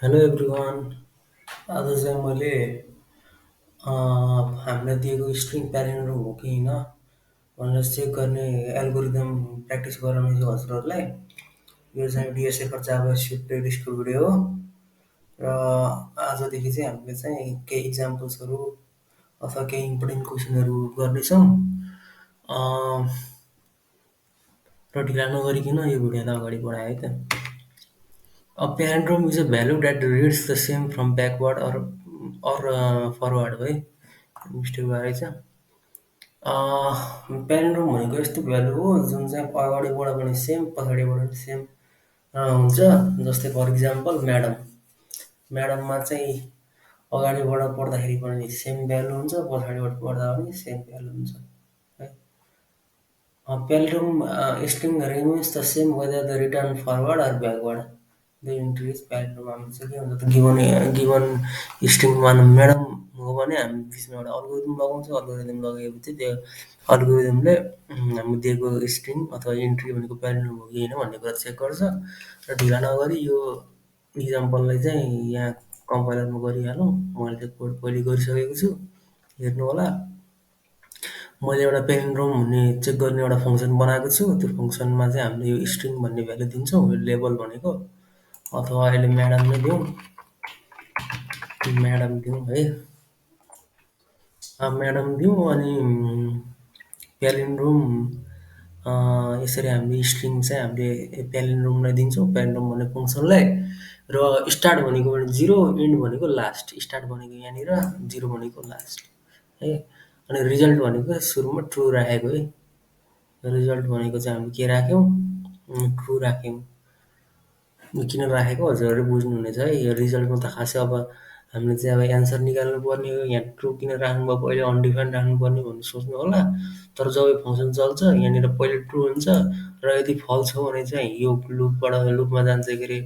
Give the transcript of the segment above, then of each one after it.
Hello everyone. आज चाहिँ मैले हामीलाई दिएको स्ट्रिङ प्यालिन्ड्रोम हो कि होइन भनेर चेक गर्ने एल्गोरिदम प्र्याक्टिस गराउने छु हजुरहरूलाई। यो चाहिँ डिएसएफआर जाभा स्क्रिप्ट प्लेलिस्टको भिडियो हो र आजदेखि चाहिँ हामीले चाहिँ केही इक्जाम्पल्सहरू अथवा केही इम्पोर्टेन्ट क्वेसनहरू गर्नेछौँ। अँ, र ढिला नगरिकन यो भिडियोलाई अगाडि बढाएँ है त। A palindrome is a value that reads the same from backward or forward है। मिस्टेक भएर रहेछ। प्यालिन्ड्रोम भनेको यस्तो भ्यालु हो जुन चाहिँ अगाडिबाट पनि सेम पछाडिबाट पनि सेम हुन्छ। जस्तै फर इक्जाम्पल म्याडम, म्याडममा चाहिँ अगाडिबाट पढ्दाखेरि पनि सेम भ्यालु हुन्छ, पछाडिबाट पढ्दा पनि सेम भ्यालु हुन्छ है। Palindrome string remains the same whether the return forward or backward. The entry is palindrome हाम्रो चाहिँ के हुन्छ त गिभन स्ट्रिङमा म्याडम हो भने हामी बिचमा एउटा अल्गोरिदम लगाउँछौँ। अल्गोरिदम लगाएपछि त्यो अल्गोरिदमले हामी दिएको स्ट्रिङ अथवा इन्ट्री भनेको प्यालिन्ड्रोम हो कि होइन भन्ने कुरा चेक गर्छ। र ढिला नगरी यो इक्जाम्पललाई चाहिँ यहाँ कम्पाइलरमा गरिहालौँ। मैले त्यो कोड पहिले गरिसकेको छु, हेर्नु होला। मैले एउटा पेलिन्ड्रोम भन्ने चेक गर्ने एउटा फङ्सन बनाएको छु। त्यो फङ्सनमा चाहिँ हामीले यो स्ट्रिङ भन्ने भ्यालु दिन्छौँ, यो लेबल भनेको। अथवा अहिले म्याडम नै दिउँ, म्याडम दिउँ है। म्याडम दिउँ अनि प्यालिन्ड्रोम यसरी हामीले स्ट्रिङ चाहिँ हामीले प्यालिन्ड्रोमलाई दिन्छौँ, प्यालिन्ड्रोम भन्ने फङ्सनलाई। र स्टार्ट भनेको पनि 0, इन्ड भनेको लास्ट। स्टार्ट भनेको यहाँनिर, 0 भनेको लास्ट है। अनि रिजल्ट भनेको सुरुमा ट्रु राखेको है। रिजल्ट भनेको चाहिँ हामीले के राख्यौँ, ट्रु राख्यौँ। यो किन राखेको हजुरहरूले बुझ्नुहुनेछ है। यो रिजल्टमा त खासै अब हामीले चाहिँ अब एन्सर निकाल्नु पर्ने हो। यहाँ ट्रु किन राख्नुभएको, अहिले अनडिफाइन्ड राख्नुपर्ने भनेर सोच्नु होला। तर जब यो फङ्सन चल्छ यहाँनिर पहिले ट्रु हुन्छ र यदि फल्स हो भने चाहिँ यो लुपमा जान्छ के अरे,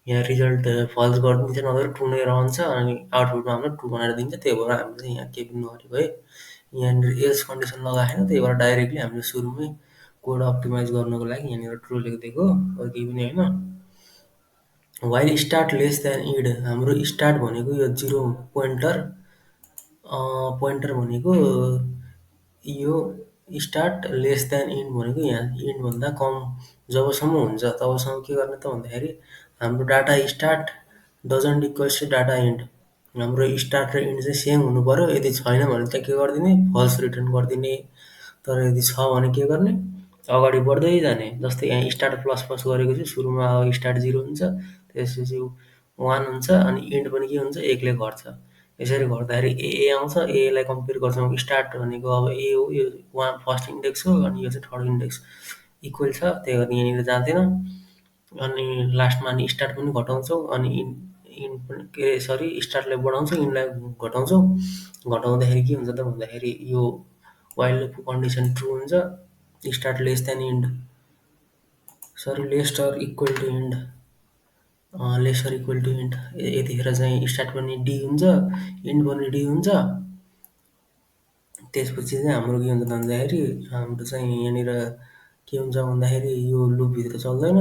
यहाँ रिजल्ट फल्स गरिदिन्छ, नभए ट्रु नै रहन्छ अनि आउटपुटमा हामीलाई ट्रु बनाएर दिन्छ। त्यही भएर हामीले चाहिँ यहाँ केही पनि नगरेको है। यहाँनिर एल्स कन्डिसन लगाएन, त्यही भएर डाइरेक्टली हामीले सुरुमै कोड अप्टिमाइज गर्नको लागि यहाँनिर ट्रु लेखिदिएको, अरू केही पनि होइन। While start less than end, हाम्रो स्टार्ट भनेको यो 0 पोइन्टर, पोइन्टर भनेको यो स्टार्ट लेस देन इन्ड भनेको यहाँ इन्डभन्दा कम जबसम्म हुन्छ तबसम्म के गर्ने त भन्दाखेरि हाम्रो data start doesn't equals to data end. हाम्रो स्टार्ट र इन्ड चाहिँ सेम हुनु पर्यो। यदि छैन भने चाहिँ के गरिदिने, फल्स रिटर्न गरिदिने। तर यदि छ भने के गर्ने, अगाडि बढ्दै जाने। जस्तै यहाँ स्टार्ट प्लस प्लस गरेको छु, सुरुमा अब स्टार्ट 0 हुन्छ, त्यसपछि 1 हुन्छ अनि इन्ड पनि के हुन्छ, 1 ले घट्छ। यसरी घट्दाखेरि ए आउँछ, एलाई कम्पेयर गर्छौँ। स्टार्ट भनेको अब ए हो, यो फर्स्ट इन्डेक्स हो अनि यो चाहिँ थर्ड इन्डेक्स इक्वल छ, त्यही भएर यहाँनिर जाँदैन। अनि लास्टमा अनि स्टार्ट पनि घटाउँछौँ अनि इन्ड पनि के अरे सरी स्टार्टलाई बढाउँछौँ, इन्डलाई घटाउँछौँ। घटाउँदाखेरि के हुन्छ त भन्दाखेरि यो वाइल लुपको कन्डिसन ट्रु हुन्छ। Start less than end, sorry lesser equal to end, lesser equal to end. यतिखेर चाहिँ स्टार्ट पनि डी हुन्छ, इन्ड पनि डी हुन्छ। त्यसपछि चाहिँ हाम्रो के हुन्छ भन्दाखेरि हाम्रो चाहिँ यहाँनिर के हुन्छ भन्दाखेरि यो लुपभित्र चल्दैन,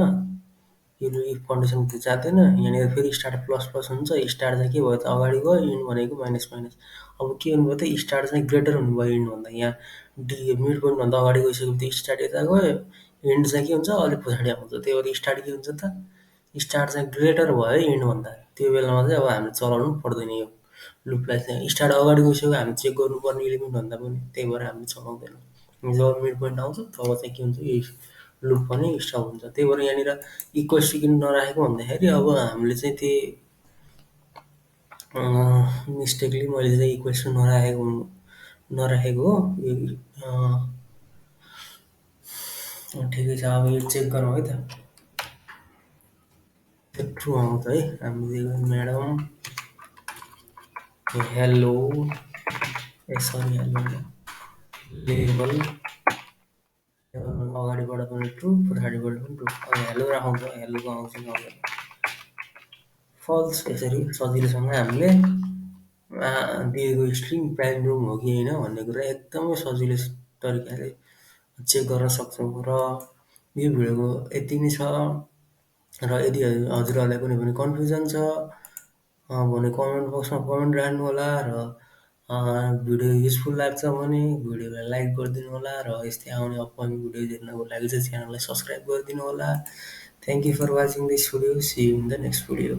यो इफ कन्डिसनभित्र जाँदैन। यहाँनिर फेरि स्टार्ट प्लस प्लस हुन्छ, स्टार्ट चाहिँ के भयो त अगाडि गयो, इन्ड भनेको माइनस माइनस। अब के हुनुभयो त स्टार्ट चाहिँ ग्रेटर हुनुभयो इन्डभन्दा। यहाँ डी मिड पोइन्टभन्दा अगाडि गइसकेपछि स्टार्ट यता गयो, इन्ड चाहिँ के हुन्छ अलिक पछाडि आउँछ। त्यही भएर स्टार्ट के हुन्छ त, स्टार्ट चाहिँ ग्रेटर भयो है इन्डभन्दा। त्यो बेलामा चाहिँ अब हामीले चलाउनु पर्दैन यो लुपलाई। चाहिँ स्टार्ट अगाडि गइसक्यो, हामी चेक गर्नुपर्ने इलिमेन्टभन्दा पनि, त्यही भएर हामीले चलाउँदैनौँ। जब मिड पोइन्ट आउँछ तब चाहिँ के हुन्छ, यो लुप पनि स्टप हुन्छ। त्यही भएर यहाँनिर इक्वल्स टु किन नराखेको भन्दाखेरि अब हामीले चाहिँ त्यही मिस्टेकली मैले चाहिँ इक्वल्स टु नराखेको हो। ठिकै छ, अब यो चेक गरौँ है त। ट्रु आउँछ है। हामीले madam hello, sorry hello label, अगाडिबाट पनि ट्रु, पछाडिबाट पनि ट्रु। अब हेलो राखौँ त, हेलोको आउँछ कि आउँदैन, फल्स। यसरी सजिलोसँग हामीले दिएको स्ट्रिङ प्यालिन्ड्रोम हो कि होइन भन्ने कुरा एकदमै सजिलो तरिकाले चेक गर्न सक्छौँ। र यो भिडियोको यति नै छ। र यदि हजुरहरूलाई कुनै पनि कन्फ्युजन छ भने कमेन्ट बक्समा कमेन्ट राख्नु होला र भिडियो युजफुल लाग्छ भने भिडियोलाई लाइक गरिदिनु होला र यस्तै आउने अपकमिङ भिडियोज हेर्नको लागि चाहिँ च्यानललाई सब्सक्राइब गरिदिनु होला। Thank you for watching this video. See you in the next video.